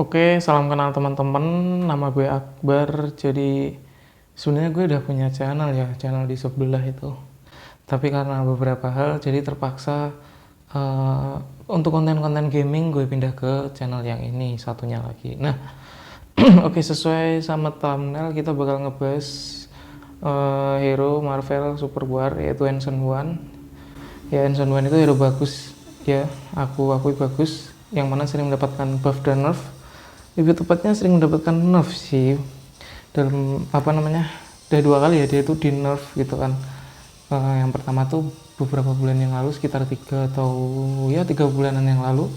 Oke, salam kenal teman-teman. Nama gue Akbar. Jadi sebenarnya gue udah punya channel di sebelah itu. Tapi karena beberapa hal, jadi terpaksa eh, untuk konten-konten gaming gue pindah ke channel yang ini satunya lagi. Nah, oke, sesuai sama thumbnail kita bakal ngebahas hero Marvel Super War yaitu Ancient One. Ya, Ancient One itu hero bagus ya, aku akui bagus, yang mana sering mendapatkan buff dan nerf. Lebih tepatnya sering mendapatkan nerf sih, dalam apa namanya, udah 2 kali ya dia itu di nerf gitu kan. Yang pertama tuh beberapa bulan yang lalu, sekitar 3 bulanan yang lalu.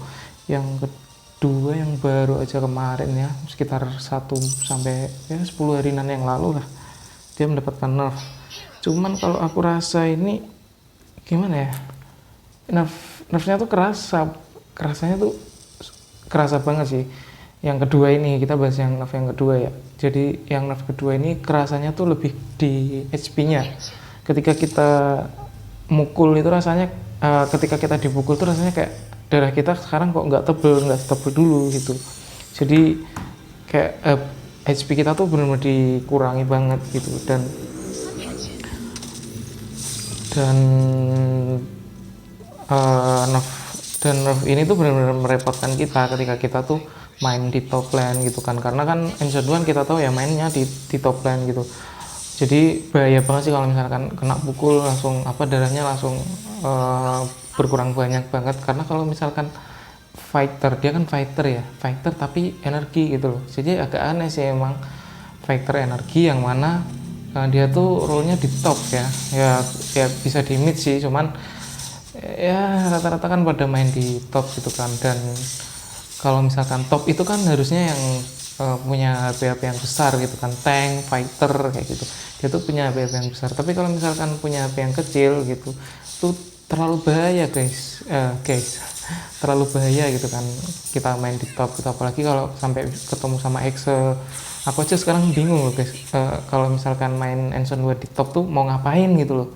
Yang kedua yang baru aja kemarin ya, sekitar 1 sampai 10 harian yang lalu lah, dia mendapatkan nerf. Cuman kalau aku rasa ini gimana ya, nerfnya tuh kerasanya tuh kerasa banget sih. Yang kedua ini, kita bahas yang nerf yang kedua ya. Jadi yang nerf kedua ini kerasanya tuh lebih di HP-nya. Ketika kita mukul itu rasanya, ketika kita dipukul tuh rasanya kayak darah kita sekarang kok nggak setebel dulu gitu. Jadi kayak HP kita tuh benar-benar dikurangi banget gitu. Dan nerf nerf ini tuh benar-benar merepotkan kita ketika kita tuh main di top lane gitu kan, karena kan Ancient One kita tahu ya mainnya di top lane gitu. Jadi bahaya banget sih kalau misalkan kena pukul langsung darahnya langsung berkurang banyak banget. Karena kalau misalkan dia kan fighter tapi energi gitu loh. Jadi agak aneh sih emang, fighter energi yang mana dia tuh role-nya di top ya bisa di mid sih, cuman ya rata-rata kan pada main di top gitu kan. Dan kalau misalkan top itu kan harusnya yang punya HP yang besar gitu kan, tank, fighter kayak gitu, dia tuh punya HP yang besar. Tapi kalau misalkan punya HP yang kecil gitu, tuh terlalu bahaya guys, terlalu bahaya gitu kan kita main di top gitu. Apalagi kalau sampai ketemu sama Excel. Aku aja sekarang bingung loh guys, kalau misalkan main Ancient One di top tuh mau ngapain gitu loh,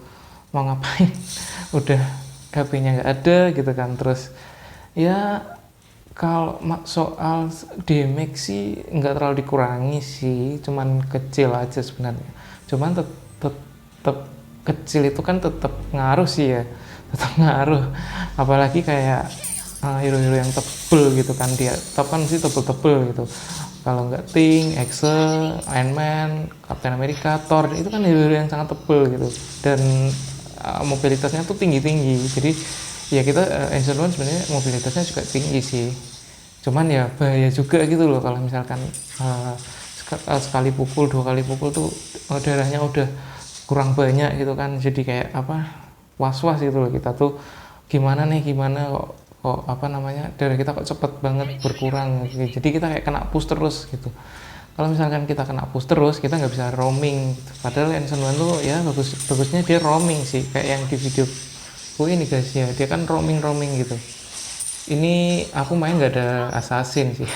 mau ngapain. Udah HP-nya nggak ada gitu kan. Terus ya kalau soal damage sih nggak terlalu dikurangi sih, cuman kecil aja sebenarnya. Cuman tetap kecil itu kan tetap ngaruh sih ya, tetap ngaruh. Apalagi kayak hero-hero yang tebel gitu kan, dia top kan sih tebel-tebel gitu. Kalau nggak Thing, Excel, Iron Man, Captain America, Thor, itu kan hero-hero yang sangat tebel gitu. Dan mobilitasnya tuh tinggi-tinggi. Jadi ya kita Ancient One sebenarnya mobilitasnya juga tinggi sih, cuman ya bahaya juga gitu loh kalau misalkan sekali pukul, 2 kali pukul tuh darahnya udah kurang banyak gitu kan. Jadi kayak was-was gitu loh kita tuh, gimana kok darah kita kok cepet banget berkurang gitu. Jadi kita kayak kena push terus gitu. Kalau misalkan kita kena push terus, kita nggak bisa roaming gitu. Padahal Ancient One tuh ya bagusnya dia roaming sih, kayak yang di video ini guys ya, dia kan roaming gitu. Ini aku main nggak ada assassin sih.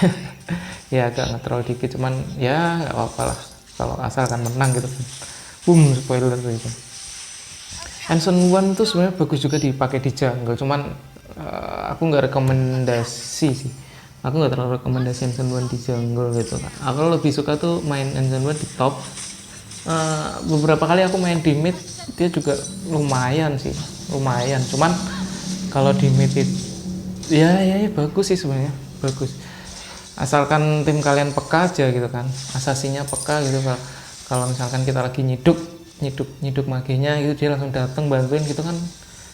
Ya agak nge-troll dikit, cuman ya nggak apa-apa lah kalau asalkan menang gitu. Boom, spoiler gitu. Ancient One tuh sebenarnya bagus juga dipakai di jungle, cuman aku nggak rekomendasi sih. Aku nggak terlalu rekomendasi Ancient One di jungle gitu kan. Aku lebih suka tuh main Ancient One di top. Beberapa kali aku main di mid, dia juga lumayan, cuman kalau di mid itu ya bagus sih sebenarnya, bagus asalkan tim kalian peka aja gitu kan, asasinya peka gitu. Kalau misalkan kita lagi nyiduk magenya gitu, dia langsung datang bantuin gitu kan,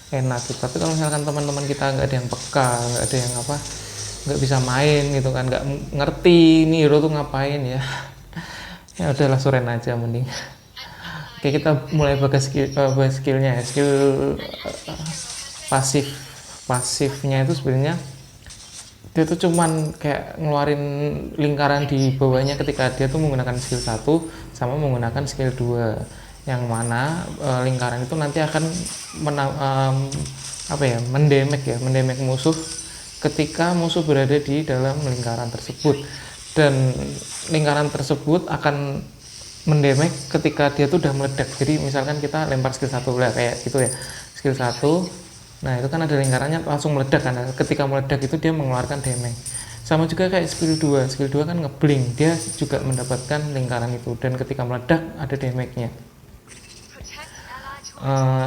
enak gitu. Tapi kalau misalkan teman-teman kita nggak ada yang peka, nggak ada yang nggak bisa main gitu kan, nggak ngerti ini hero tuh ngapain ya, ya udahlah suren aja mending. Oke, kita mulai bahas skillnya ya. Skill pasifnya itu sebenarnya dia tuh cuman kayak ngeluarin lingkaran di bawahnya ketika dia tuh menggunakan skill 1 sama menggunakan skill 2, yang mana lingkaran itu nanti akan mendamage musuh ketika musuh berada di dalam lingkaran tersebut. Dan lingkaran tersebut akan mendamage ketika dia tuh udah meledak. Jadi misalkan kita lempar skill 1 lah kayak gitu ya, skill 1, nah itu kan ada lingkarannya langsung meledak kan. Ketika meledak itu dia mengeluarkan damage. Sama juga kayak skill 2 kan ngeblink, dia juga mendapatkan lingkaran itu, dan ketika meledak ada damage-nya.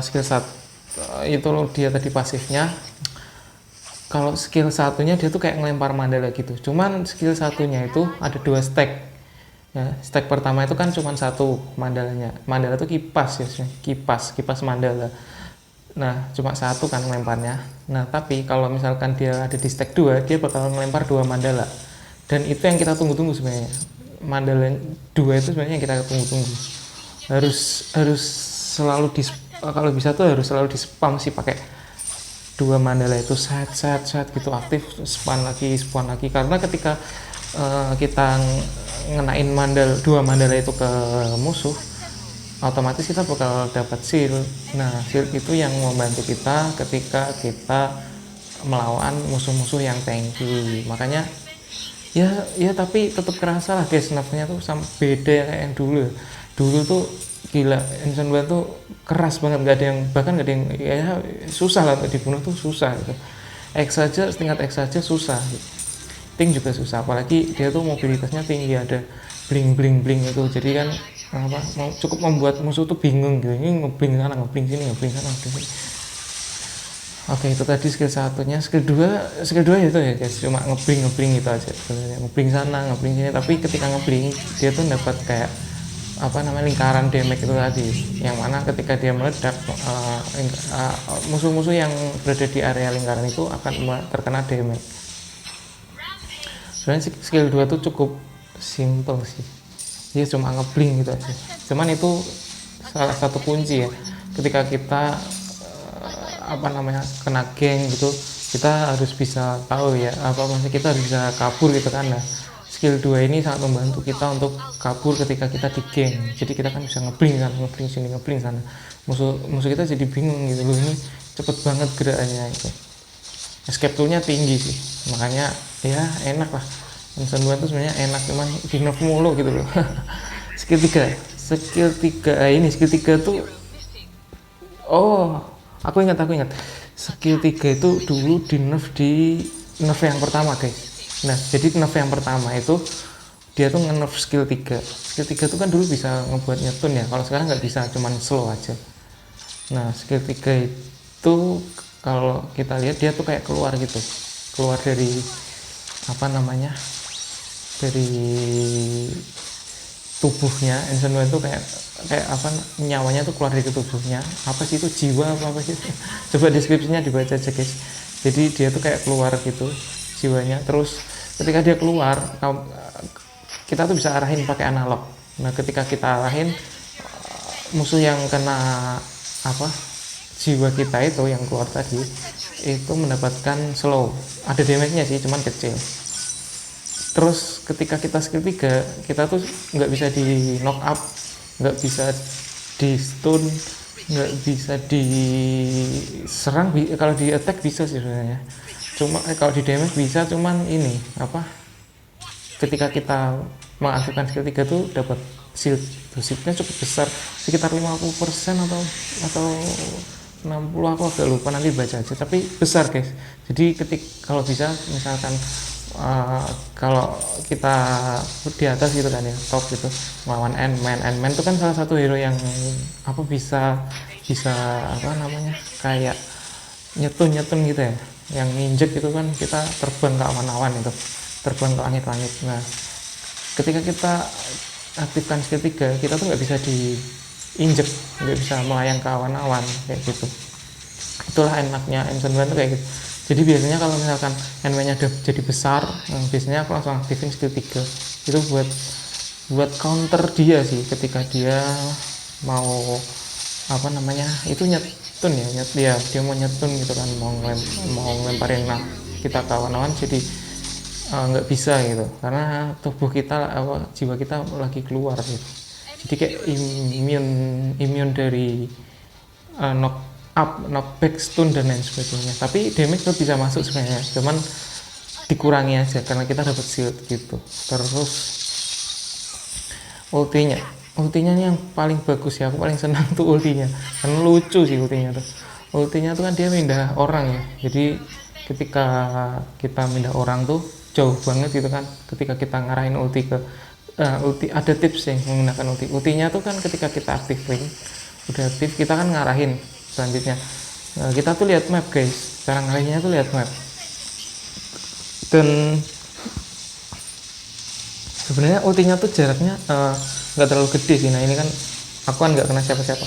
Skill 1 itu dia tadi pasifnya. Kalau skill satunya dia tuh kayak ngelempar mandala gitu, cuman skill satunya itu ada 2 stack ya. Stack pertama itu kan cuma 1 mandalanya, mandala tuh kipas ya, kipas mandala. Nah cuma 1 kan ngelemparnya. Nah tapi kalau misalkan dia ada di stack 2, dia bakal ngelempar 2 mandala, dan itu yang kita tunggu-tunggu sebenarnya. Mandala 2 itu sebenarnya yang kita tunggu-tunggu, harus selalu kalau bisa tuh harus selalu di spam sih, pakai 2 mandala itu set gitu, aktif, spawn lagi, karena ketika kita ngenain 2 mandala itu ke musuh, otomatis kita bakal dapat shield. Nah shield itu yang membantu kita ketika kita melawan musuh-musuh yang tanky. Makanya ya tapi tetap kerasa lah guys, nerfnya tuh sama beda ya kayak yang dulu tuh gila. Ancient One tuh keras banget, nggak ada yang, bahkan nggak ada yang, ya susah lah untuk dibunuh tuh, susah gitu. Tingkat X saja susah gitu. Ting juga susah, apalagi dia tuh mobilitasnya tinggi, ada bling itu, jadi kan cukup membuat musuh tuh bingung gitu, ini ngebling sana, ngebling sini, ngebling sana, ngebling sini. Oke, itu tadi skill satunya. Skill 2 itu ya guys, cuma ngebling gitu aja sebenarnya, ngebling sana, ngebling sini. Tapi ketika ngebling dia tuh dapat kayak lingkaran damage itu tadi, yang mana ketika dia meledak, musuh-musuh yang berada di area lingkaran itu akan terkena damage. Sebenarnya skill 2 tuh cukup simple sih, dia cuma ngebling gitu aja. Cuman itu salah satu kunci ya, ketika kita kena geng gitu, kita harus bisa tahu ya, kita harus bisa kabur gitu kan. Nah skill 2 ini sangat membantu kita untuk kabur ketika kita di geng, jadi kita kan bisa ngebling sana, ngebling sini, ngebling sana, musuh kita jadi bingung gitu loh, ini cepet banget gerakannya gitu. Escape toolnya tinggi sih, makanya ya enak lah. Ancient One tuh sebenarnya enak, cuman di nerf mulu gitu loh. skill 3 ini skill 3 tuh, aku ingat skill 3 itu dulu di nerf yang pertama guys. Nah jadi nerf yang pertama itu dia tuh nge-nerf skill 3 tuh kan dulu bisa ngebuat nyetun ya, kalau sekarang nggak bisa, cuman slow aja. Nah skill 3 itu kalau kita lihat dia tuh kayak keluar dari dari tubuhnya. Ancient One itu kayak nyawanya tuh keluar dari tubuhnya, apa sih itu, jiwa apa sih coba deskripsinya dibaca aja guys. Jadi dia tuh kayak keluar gitu jiwanya, terus ketika dia keluar kita tuh bisa arahin pakai analog. Nah ketika kita arahin, musuh yang kena jiwa kita itu yang keluar tadi itu mendapatkan slow, ada damage-nya sih cuman kecil. Terus ketika kita skill 3 kita tuh nggak bisa di knock up, nggak bisa di stun, nggak bisa diserang. Kalau di attack bisa sih sebenarnya, cuma kalau di damage bisa, cuman ini ketika kita mengaktifkan skill 3 tuh dapat shieldnya cukup besar, sekitar 50% atau 60, aku agak lupa, nanti baca aja, tapi besar guys. Jadi kalau bisa misalkan kalau kita di atas gitu kan ya, top gitu, melawan Ant-Man itu kan salah satu hero yang bisa kayak nyetun gitu ya, yang nginjek gitu kan, kita terbang ke awan-awan itu, terbang ke langit-langit. Nah ketika kita aktifkan skill 3 kita tuh nggak bisa diinjek, nggak bisa melayang ke awan-awan kayak gitu. Itulah enaknya Ancient One tuh kayak gitu. Jadi biasanya kalau misalkan enemy-nya udah jadi besar, biasanya aku langsung aktifin skill 3 itu buat counter dia sih, ketika dia mau itu nyetun ya, dia mau nyetun gitu kan, mau ngelemparin kita ke awan-awan, jadi nggak bisa gitu, karena tubuh kita jiwa kita lagi keluar gitu. Jadi kayak immune dari knockback, stun dan lain sebagainya. Tapi damage tuh bisa masuk sebenarnya, cuman dikurangi aja karena kita dapat shield gitu. Terus ultinya yang paling bagus ya, aku paling senang tuh ultinya, karena lucu sih ultinya tuh kan dia mindah orang ya. Jadi ketika kita mindah orang tuh jauh banget gitu kan ketika kita ngarahin ulti ke ulti. Ada tips yang menggunakan ultinya tuh kan ketika kita aktifin udah aktif kita kan ngarahin selanjutnya. Kita tuh lihat map guys, cara ngarahinnya tuh lihat map. Dan sebenarnya ultinya tuh jaraknya nggak terlalu gede sih. Nah ini kan aku kan nggak kena siapa-siapa,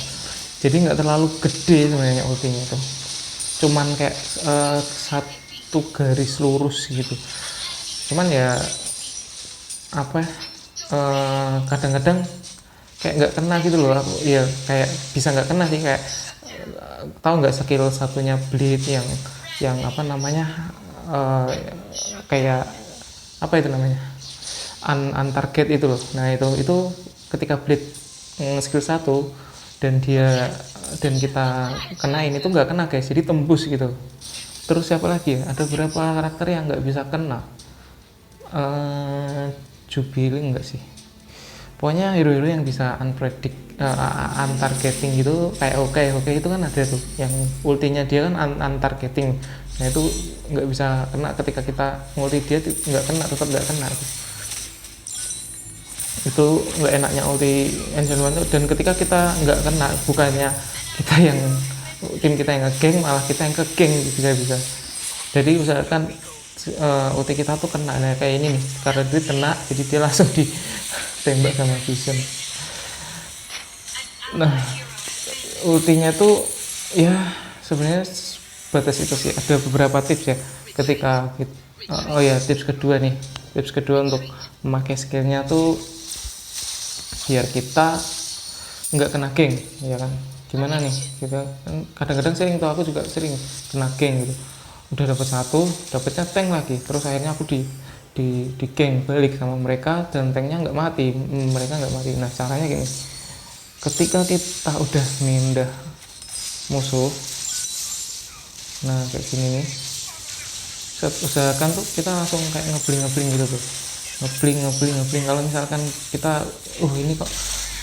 jadi nggak terlalu gede sebenarnya ultinya tuh, cuman kayak satu garis lurus gitu. Cuman ya apa kadang-kadang kayak nggak kena gitu loh aku ya, kayak bisa nggak kena sih. Kayak tahu nggak skill satunya bleed yang apa namanya kayak apa itu namanya untarget itu loh. Nah itu ketika bleed skill 1 dan kita kenain itu nggak kena guys, jadi tembus gitu. Terus siapa lagi ya, ada beberapa karakter yang nggak bisa kena. Jubilee enggak sih, pokoknya hero-hero yang bisa untargeting gitu kayak oke itu kan ada tuh yang ultinya dia kan untargeting. Nah itu nggak bisa kena ketika kita ngulti dia, nggak kena, tetap nggak kena. Itu nggak enaknya ulti Ancient One tuh. Dan ketika kita nggak kena, bukannya kita yang tim kita yang nge-gank, malah kita yang ke-gank bisa. Jadi usahakan ulti kita tuh kena. Nah kayak ini nih, karena dia kena jadi dia langsung ditembak sama Vision. Nah ultinya tuh ya sebenarnya batas itu sih. Ada beberapa tips ya ketika tips kedua untuk memakai skillnya tuh biar kita nggak kena geng, ya kan. Gimana nih, kita kan kadang-kadang sering tuh, aku juga sering kena geng gitu, udah dapat satu, dapatnya tank lagi, terus akhirnya aku di geng balik sama mereka dan tanknya nggak mati, mereka nggak mati. Nah caranya gini, ketika kita udah mindah musuh, nah kayak gini nih, usahakan tuh kita langsung kayak ngebling gitu tuh, ngebling. Kalau misalkan kita ini kok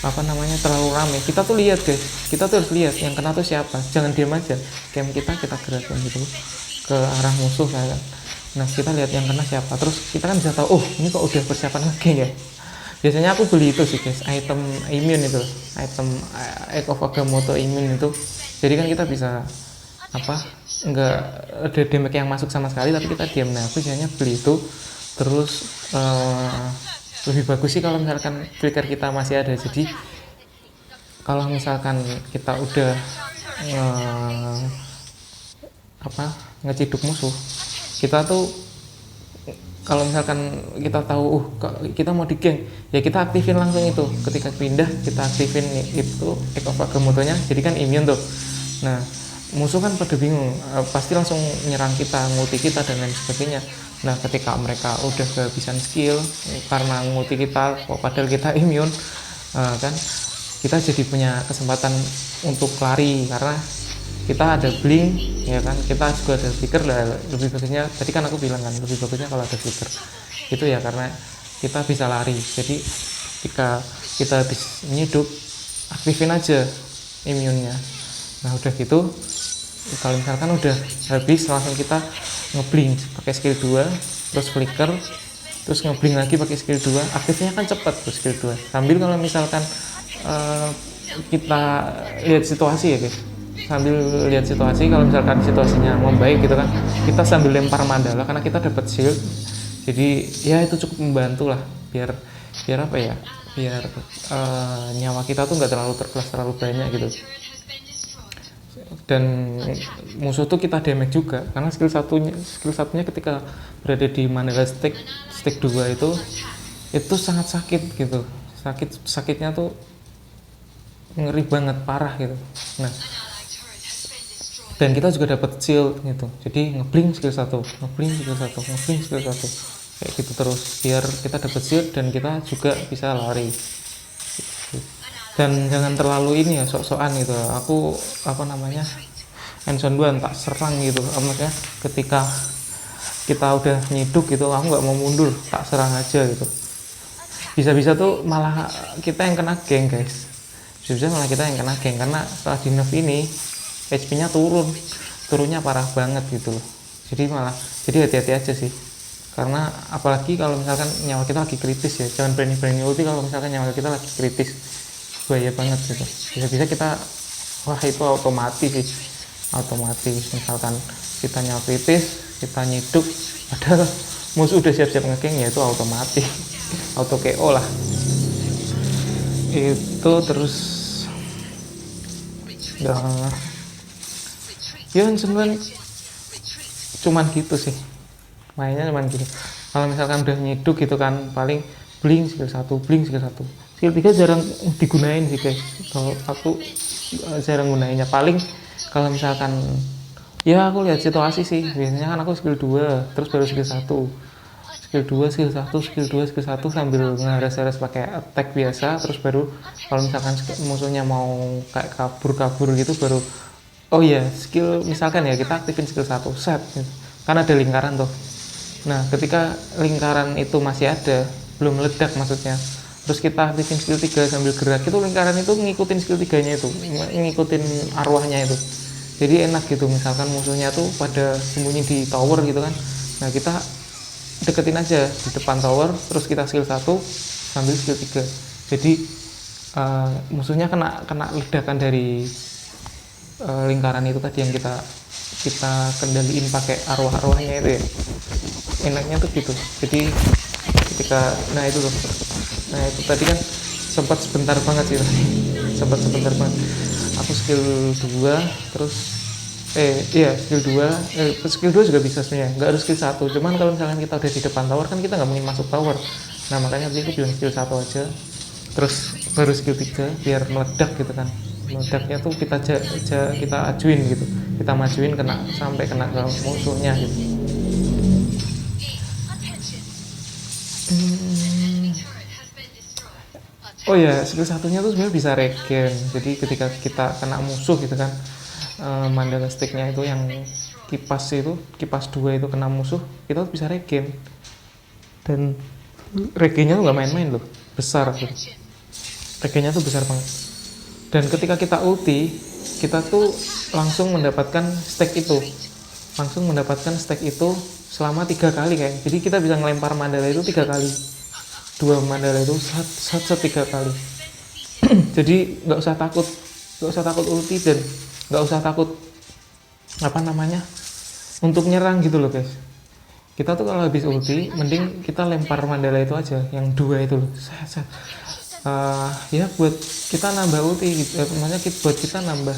apa namanya terlalu rame, kita tuh lihat guys, kita tuh harus lihat yang kena tuh siapa, jangan diam aja. Camp kita gerakan gitu ke arah musuh kan. Nah kita lihat yang kena siapa, terus kita kan bisa tahu ini kok udah persiapan nge-gank ya. Biasanya aku beli itu sih guys, item immune itu, item Egg of Agamotto immune itu. Jadi kan kita bisa nggak ada damage yang masuk sama sekali tapi kita diam. Nah aku biasanya beli itu. Terus lebih bagus sih kalau misalkan flicker kita masih ada. Jadi kalau misalkan kita udah ngeciduk musuh, kita tuh kalau misalkan kita tahu kita mau di geng, ya kita aktifin langsung itu. Ketika pindah kita aktifin itu Egg of Agamotto-nya, jadi kan immune tuh. Nah musuh kan pada bingung, pasti langsung nyerang kita, ngulti kita dan lain sebagainya. Nah ketika mereka udah kehabisan skill karena ngulti kita padahal kita immune, kan kita jadi punya kesempatan untuk lari karena kita ada blink, ya kan, kita juga ada flicker. Lah lebih bagusnya, tadi kan aku bilang kan lebih bagusnya kalau ada flicker itu ya karena kita bisa lari. Jadi ketika kita habis nyiduk, aktifin aja immune-nya. Nah udah gitu, kalau misalkan udah habis langsung kita ngeblink pakai skill 2, terus flicker, terus ngeblink lagi pakai skill 2. Aktifnya kan cepat tuh skill 2. Sambil kalau misalkan kita lihat situasi ya guys, sambil lihat situasi, kalau misalkan situasinya membaik gitu kan, kita sambil lempar mandala karena kita dapat shield. Jadi ya itu cukup membantu lah biar apa ya, biar nyawa kita tuh nggak terlalu terkuras terlalu banyak gitu. Dan musuh tuh kita damage juga karena skill satunya ketika berada di mandala stick 2 itu sangat sakit gitu. Sakitnya tuh ngeri banget, parah gitu. Nah dan kita juga dapat shield gitu, jadi ngeblink skill 1, ngeblink skill 1 kayak gitu terus biar kita dapat shield dan kita juga bisa lari. Dan jangan terlalu ini ya, sok-sokan gitu. Aku Ancient One tak serang gitu, maksudnya ketika kita udah nyiduk gitu, aku nggak mau mundur, tak serang aja gitu. Bisa-bisa tuh malah kita yang kena geng guys, bisa malah kita yang kena geng karena setelah di nerf ini HP-nya turunnya parah banget gitu loh. Jadi hati-hati aja sih. karena apalagi kalau misalkan nyawa kita lagi kritis ya, jangan berani-berani ulti kalau misalkan nyawa kita lagi kritis, bahaya banget gitu. Bisa-bisa kita, wah itu otomatis misalkan kita nyawa kritis, kita nyiduk padahal musuh udah siap-siap ngegeng, ya itu otomatis auto KO lah itu. Terus ya sebenarnya cuman gitu sih, mainnya cuman gitu. Kalau misalkan udah nyiduk gitu kan, paling blink skill 1, blink skill 1, skill 3 jarang digunain sih guys. Kalau aku jarang gunainnya, paling kalau misalkan ya aku lihat situasi sih, biasanya kan aku skill 2 terus baru skill 1, skill 2 skill 1 skill 2 skill 1 sambil ngeres-ngeres pakai attack biasa, terus baru kalau misalkan musuhnya mau kayak kabur-kabur gitu baru oh iya skill, misalkan ya kita aktifin skill 1 set gitu. Kan ada lingkaran tuh. Nah ketika lingkaran itu masih ada, belum meledak maksudnya, terus kita aktifin skill 3 sambil gerak, itu lingkaran itu ngikutin skill 3 nya itu, ngikutin arwahnya itu. Jadi enak gitu, misalkan musuhnya tuh pada sembunyi di tower gitu kan, nah kita deketin aja di depan tower, terus kita skill 1 sambil skill 3. Jadi musuhnya kena ledakan dari lingkaran itu tadi yang kita kendaliin pakai arwah-arwahnya itu ya. Enaknya tuh gitu. Jadi ketika itu tadi kan sempat sebentar banget sih tadi. sempat sebentar banget. Aku skill 2 terus skill 2 juga bisa sebenarnya, nggak harus skill 1. Cuman kalau misalkan kita udah di depan tower kan kita nggak mungkin masuk tower. Nah makanya tadi aku bilang skill 1 aja, terus baru skill 3 biar meledak gitu kan. Meledaknya tuh kita ajuin gitu, kita majuin sampai kena ke musuhnya gitu. Oh ya, skill satunya tuh sebenarnya bisa regen. Jadi ketika kita kena musuh gitu kan, Mandala sticknya itu yang kipas 2 itu kena musuh, kita tuh bisa regen. Dan regennya tuh nggak main-main loh, besar gitu. Regennya tuh besar banget. Dan ketika kita ulti, kita tuh langsung mendapatkan stack itu selama 3 kali kayak. Jadi kita bisa ngelempar mandala itu 3 kali, 2 mandala itu satu 3 kali. Jadi nggak usah takut ulti, dan nggak usah takut untuk nyerang gitu loh guys. Kita tuh kalau habis ulti mending kita lempar mandala itu aja, yang 2 itu loh. Ya buat kita nambah ulti gitu, maksudnya buat kita nambah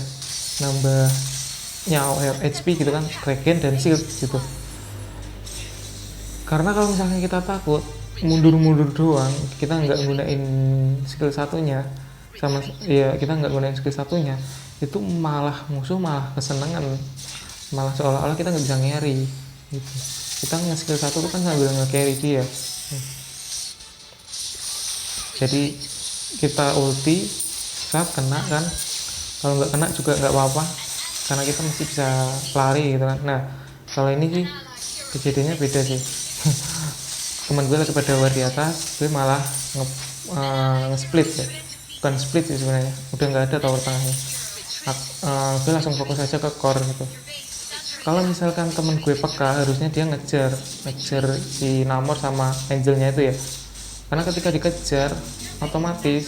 nyawa HP gitu kan, regen dan shield gitu. Karena kalau misalnya kita takut mundur doang, kita nggak gunain skill satunya, kita nggak gunain skill satunya, itu musuh malah kesenangan, malah seolah-olah kita nggak bisa nge-carry gitu. Kita nge-skill 1 tuh kan sambil nge-carry dia. Jadi kita ulti saat kena kan, kalau nggak kena juga nggak apa-apa karena kita masih bisa lari gitu kan. Nah kalau ini sih kejadiannya beda sih. Teman gue lagi pada war di atas, gue malah nge-split ya, bukan split sih sebenarnya, udah nggak ada tower tengahnya. Gue langsung fokus aja ke core gitu. Kalau misalkan temen gue peka, harusnya dia ngejar si Namor sama Angelnya itu ya, karena ketika dikejar otomatis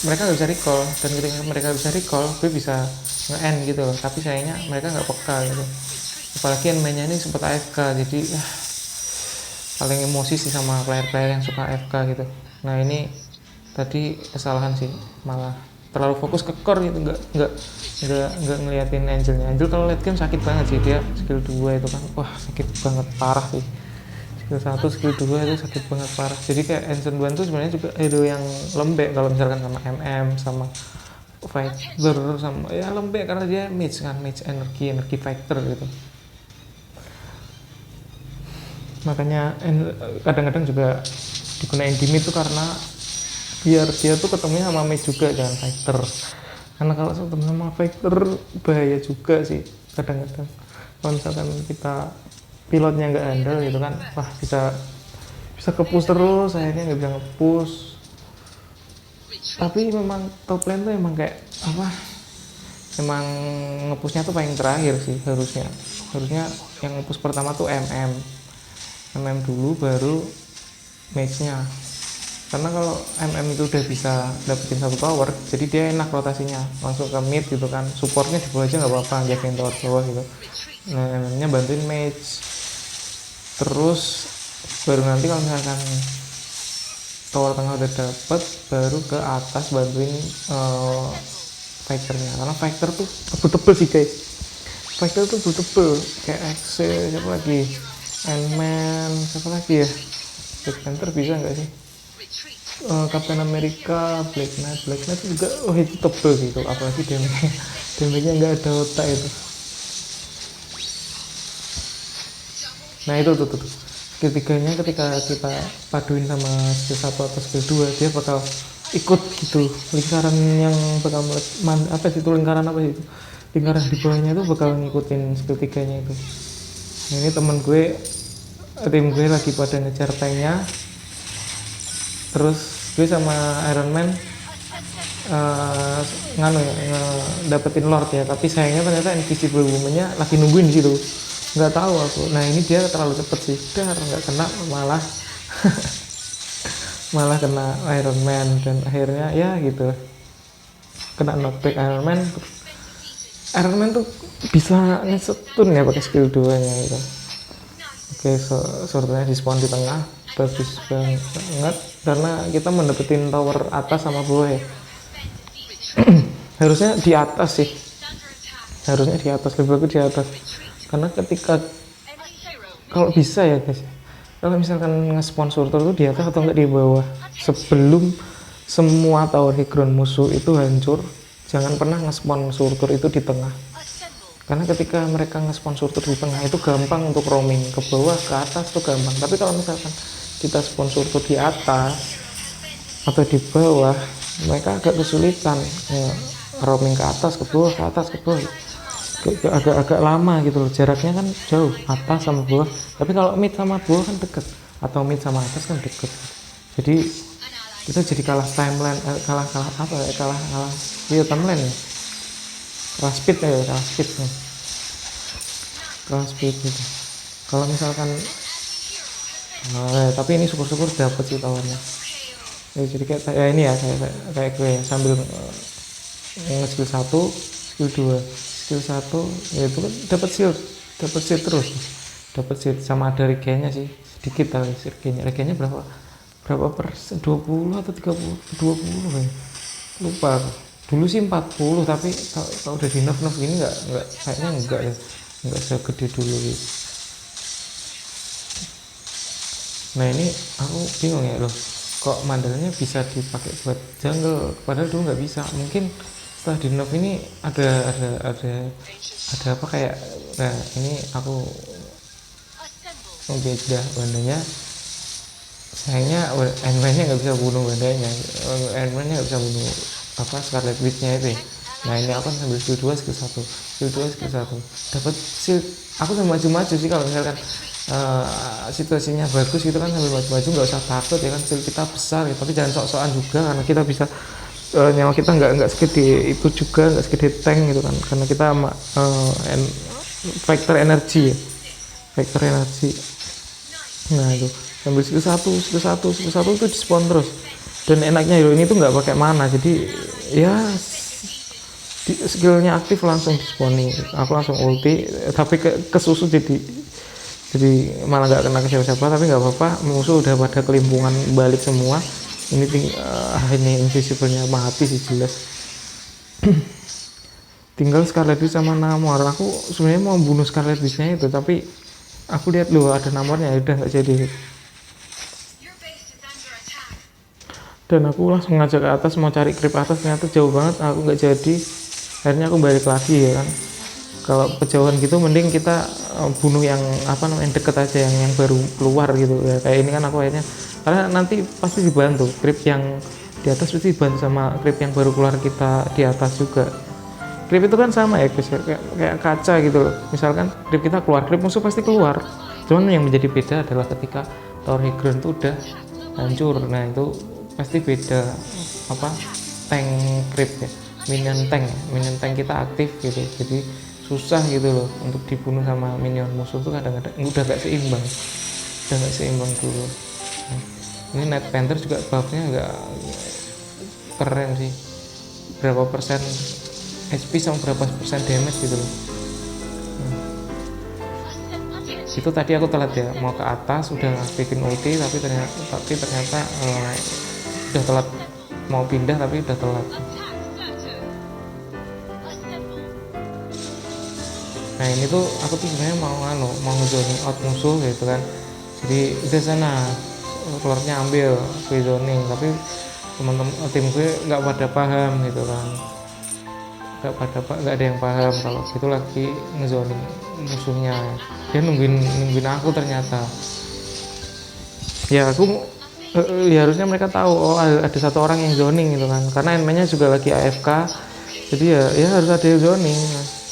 mereka nggak bisa recall, dan ketika mereka bisa recall gue bisa nge-end gitu loh. Tapi sayangnya mereka nggak peka gitu, apalagi mainnya ini sempat AFK. Jadi paling emosi sih sama player-player yang suka AFK gitu. Nah ini tadi kesalahan sih, malah terlalu fokus ke core gitu, nggak ngeliatin Angelnya. Angel kalau late game sakit banget sih, dia skill 2 itu kan, wah sakit banget parah sih. Skill 1, skill 2 itu sakit banget parah. Jadi kayak Ancient One tuh sebenarnya juga hero yang lembek kalau misalkan sama MM, sama fighter, sama ya lembek karena dia mage kan, mage energi fighter gitu. Makanya kadang-kadang juga digunain di mid tuh karena biar dia tuh ketemunya sama mage juga, jangan fighter. Karena kalau ketemu sama fighter bahaya juga sih kadang-kadang. Kalau misalkan kita pilotnya nggak handle gitu kan, wah bisa ke-push terus, akhirnya nggak bisa nge-push. Tapi memang top lane tuh emang kayak emang nge-pushnya tuh paling terakhir sih harusnya. Harusnya yang push pertama tuh dulu baru mage-nya, karena kalau itu udah bisa dapetin satu tower, jadi dia enak rotasinya langsung ke mid gitu kan, supportnya di bawah aja nggak apa-apa jagain tower bawah gitu. Nah MM-nya bantuin mage, terus baru nanti kalau misalkan tower tengah udah dapet, baru ke atas bantuin fighternya, karena fighter tuh tebel-tebel sih guys. Fighter tuh tebel kayak Axe, siapa lagi, Ant-Man, siapa lagi ya, Black Panther bisa nggak sih, Captain America, Black Knight juga, oh itu tebel gitu, apalagi damage-nya nggak ada otak itu. Nah itu tuh skill 3-nya ketika kita paduin sama skill 1 atau skill 2, dia bakal ikut gitu, lingkaran yang bakal apa sih itu, lingkaran di bawahnya itu bakal ngikutin skill 3-nya itu. Nah, ini tim gue lagi pada ngejar tanknya, terus gue sama Iron Man dapetin Lord ya, tapi sayangnya ternyata Invisible Woman-nya lagi nungguin di situ, nggak tahu aku. Nah ini dia terlalu cepet sih, nggak kena, malah malah kena Iron Man, dan akhirnya ya gitu, kena knockback Iron Man tuh bisa nge-stun ya pakai skill 2 nya gitu. Oke, sorenya di spawn di tengah, bagus banget karena kita mendapetin tower atas sama bawah ya. Harusnya di atas sih, lebih bagus di atas, karena ketika kalau bisa ya guys, kalau misalkan nge-spawn surtur itu di atas atau enggak di bawah, sebelum semua tower high ground musuh itu hancur, jangan pernah nge-spawn surtur itu di tengah, karena ketika mereka nge-spawn surtur di tengah itu gampang untuk roaming ke bawah ke atas tuh gampang. Tapi kalau misalkan kita spawn surtur di atas atau di bawah, mereka agak kesulitan ya, roaming ke atas ke bawah, agak lama gitu loh, jaraknya kan jauh atas sama bawah. Tapi kalau mid sama bawah kan deket, atau mid sama atas kan deket, jadi kita jadi kalah timeline, kalah timeline ya, kalah speed gitu. Kalau misalkan tapi ini syukur-syukur dapet sih tawarnya ya, jadi kayak ya ini ya, kayak gue ya, sambil skill 1 skill 2 skill 1 ya itu kan dapat shield terus, dapat shield sama ada regennya sih sedikit lah, regennya berapa persen, 20 atau 30, 20 ya, lupa dulu sih 40, tapi kalau udah di nerf ini nggak kayaknya nggak segede dulu gitu. Nah ini aku bingung ya loh, kok mandalnya bisa dipakai buat jungle padahal dulu nggak bisa. Mungkin setelah di nerf ini ada apa kayak, nah ini aku beda bandanya, sayangnya Ant-Man-nya nggak bisa bunuh bandanya, Ant-Man-nya nggak bisa bunuh apa Scarlet Witch-nya itu ya. Nah ini aku kan sambil skill 2 skill 1 dapat shield, aku sambil maju-maju sih kalau misalkan situasinya bagus gitu kan, sambil maju-maju nggak usah takut ya kan, shield kita besar ya, tapi jangan sok-sokan juga karena kita bisa nyawa kita nggak segede itu juga, nggak segede tank gitu kan, karena kita factor energi ya, factor energi. Nah itu sambil skill 1 itu di spawn terus, dan enaknya hero ini tuh nggak pakai mana, jadi ya skillnya aktif langsung di spawning, aku langsung ulti, tapi kesusu jadi malah nggak kena ke siapa-siapa, tapi nggak apa-apa, musuh udah pada kelimpungan balik semua. Ini invisible-nya mati sih jelas. Tinggal Scarlet Witch sama Namor. Aku sebenarnya mau bunuh Scarlet Witch-nya itu, tapi aku lihat loh ada Namornya, udah nggak jadi. Dan aku langsung ngajak ke atas, mau cari creep atas, ternyata jauh banget, aku nggak jadi. Akhirnya aku balik lagi ya kan. Kalau kejauhan gitu mending kita bunuh yang apa namanya deket aja, yang baru keluar gitu ya, kayak ini kan aku akhirnya, karena nanti pasti dibantu creep yang di atas, pasti dibantu sama creep yang baru keluar kita di atas juga. Creep itu kan sama ya guys, kayak kaca gitu loh, misalkan creep kita keluar, creep musuh pasti keluar, cuman yang menjadi beda adalah ketika tower high ground itu udah hancur. Nah itu pasti beda apa, tank creep ya, minion tank kita aktif gitu, jadi susah gitu loh untuk dibunuh sama minion musuh tuh kadang-kadang udah gak seimbang dulu. Nah, ini Night Panther juga buffnya agak keren sih, berapa persen HP sama berapa persen damage gitu loh. Itu tadi aku telat ya, mau ke atas udah bikin ulti tapi ternyata udah telat, mau pindah tapi udah telat. Nah ini tuh aku tuh sebenarnya mau ngezoning out musuh gitu kan, jadi udah sana keluarnya ambil free zoning, tapi teman-teman tim gue nggak pada paham gitu kan, nggak ada yang paham kalau itu lagi ngezoning musuhnya. Dia nungguin aku ternyata. Ya aku ya harusnya mereka tahu oh ada satu orang yang zoning gitu kan, karena enemy-nya juga lagi AFK, jadi ya harus ada yang zoning.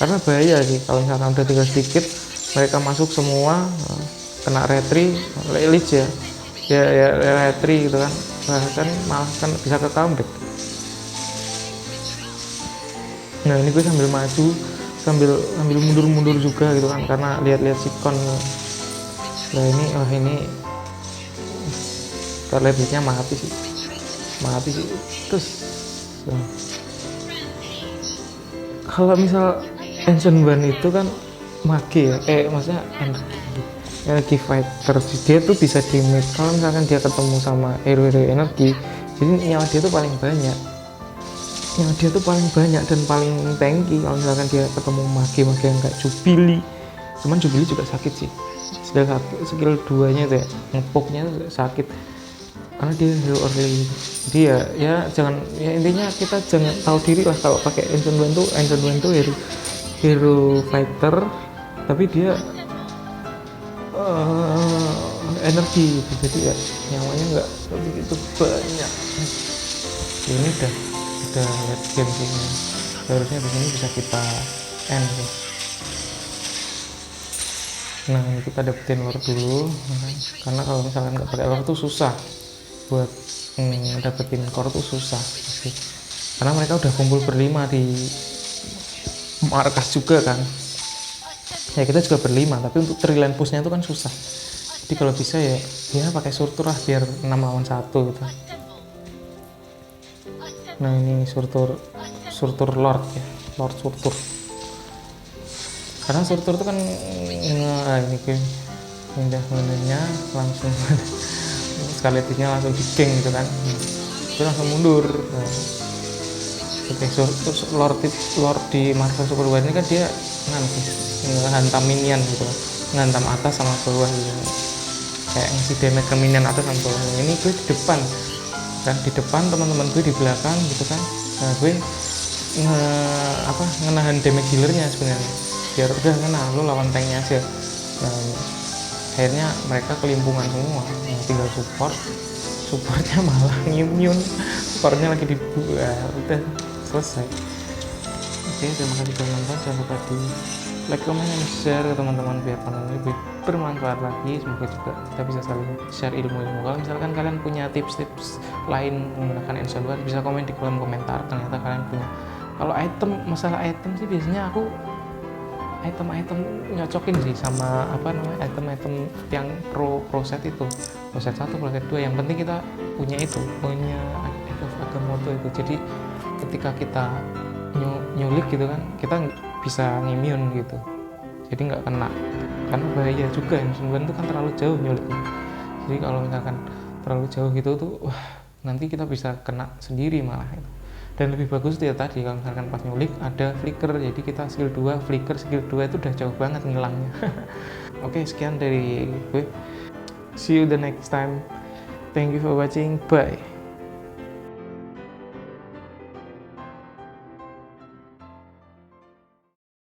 Karena bahaya sih kalau misalkan udah tinggal sedikit mereka masuk semua, kena retri lich ya retri gitu kan, bahkan malah kan bisa ke comeback. Nah ini gue sambil maju sambil mundur juga gitu kan, karena lihat sikon. Nah ini terlebihnya mati sih terus. Kalau misal Ancient One itu kan mage ya, maksudnya energi fighter, dia tuh bisa damage kalau misalkan dia ketemu sama hero energi, jadi nyawa dia tuh paling banyak dan paling tanky kalau misalkan dia ketemu mage yang kayak Jubilee. Cuman Jubilee juga sakit sih, skill 2 nya tuh ya, ngepoknya tuh sakit karena dia hero early. Jadi ya jangan, ya intinya kita jangan tahu diri lah kalau pakai Ancient One tuh hero fighter tapi dia energi gitu. Jadi ya nyawanya nggak begitu banyak. Ini udah late game sih, harusnya di sini bisa kita end sih. Nah ini kita dapetin lore dulu, karena kalau misalkan nggak pakai lore tuh susah buat dapetin core tuh susah pasti. Karena mereka udah kumpul berlima di markas juga kan, ya kita juga berlima, tapi untuk triland pushnya itu kan susah. Jadi kalau bisa ya pakai surtur lah biar 6 lawan 1 gitu. Nah ini surtur lord ya, lord surtur, karena surtur itu kan ini gue pindah menenya langsung skeletisnya langsung di geng gitu kan, itu langsung mundur. Nah, oke, lord di Marvel Super War ini kan dia ngehantam minion gitu kan, ngehantam atas sama bawah gitu, kayak ngasih damage ke minion atas sama bawah. Ini gue di depan kan, teman-teman gue di belakang gitu kan. Nah gue ngenahan damage healernya sebenarnya, biar udah lu lawan tanknya aja. Nah, akhirnya mereka kelimpungan semua, tinggal supportnya malah immune, supportnya lagi dibuat, udah selesai. Oke, terima kasih sudah nonton, jangan lupa di like, comment, dan share ke teman-teman biar konten ini lebih bermanfaat lagi. Semoga juga kita bisa saling share ilmu-ilmu. Kalau misalkan kalian punya tips-tips lain menggunakan Ancient One, bisa komen di kolom komentar. Ternyata kalian punya. Kalau masalah item sih biasanya aku item nyocokin sih sama item yang pro set itu, pro set 1, pro set 2. Yang penting kita punya Agamotto itu. Jadi ketika kita nyulik gitu kan, kita bisa ngimmune gitu, jadi nggak kena, karena bahaya juga Ancient One itu kan terlalu jauh nyuliknya. Jadi kalau misalkan terlalu jauh gitu tuh nanti kita bisa kena sendiri malah gitu. Dan lebih bagus dia tadi kalau misalkan pas nyulik ada flicker, jadi kita skill 2 flicker, skill 2 itu udah jauh banget ngilangnya. Oke, sekian dari gue, see you the next time, thank you for watching, bye.